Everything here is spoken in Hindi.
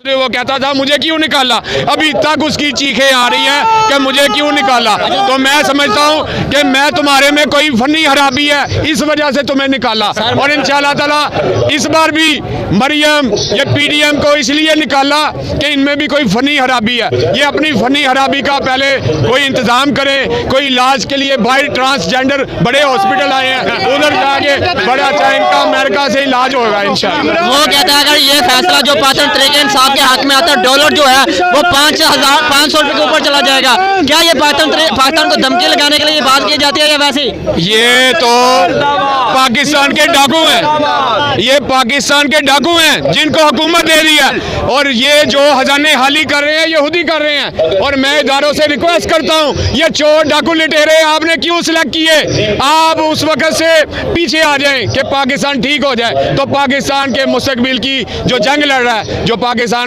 वो कहता था मुझे क्यों निकाला, अभी तक उसकी चीखें आ रही हैं कि मुझे क्यों निकाला। तो मैं समझता हूं कि मैं तुम्हारे में कोई फनी खराबी है, इस वजह से तुम्हें निकाला। और इंशाल्लाह ताला इस बार भी मरियम ये पीडीएम को इसलिए निकाला कि इनमें भी कोई फनी खराबी है। ये अपनी फनी खराबी का पहले कोई इंतजाम करे, कोई इलाज के लिए बाहर ट्रांसजेंडर बड़े हॉस्पिटल आए हैं, उधर जाके बड़ा अच्छा इनका अमेरिका से इलाज होगा इंशाल्लाह। वो कहता है अगर ये फैसला जो पाचन तरीके इंसाफ के हक में आता है, डॉलर जो है वो 5,500 रुपए के ऊपर चला जाएगा। क्या ये पाकिस्तान को धमकी लगाने के लिए ये बात की जाती है या वैसे ही? ये तो पाकिस्तान के डाकू हैं, ये पाकिस्तान के डाकू हैं जिनको हुकूमत दे दी है, और ये जो खजाने हाली कर रहे हैं यहूदी कर रहे हैं। और मैं इदारों से रिक्वेस्ट करता हूँ, ये चोर डाकू लुटेरे आपने क्यों सिलेक्ट किए? आप उस वक्त से पीछे आ जाएं कि पाकिस्तान ठीक हो जाए। तो पाकिस्तान के मुस्तकबिल की जो जंग लड़ रहा है, जो पाकिस्तान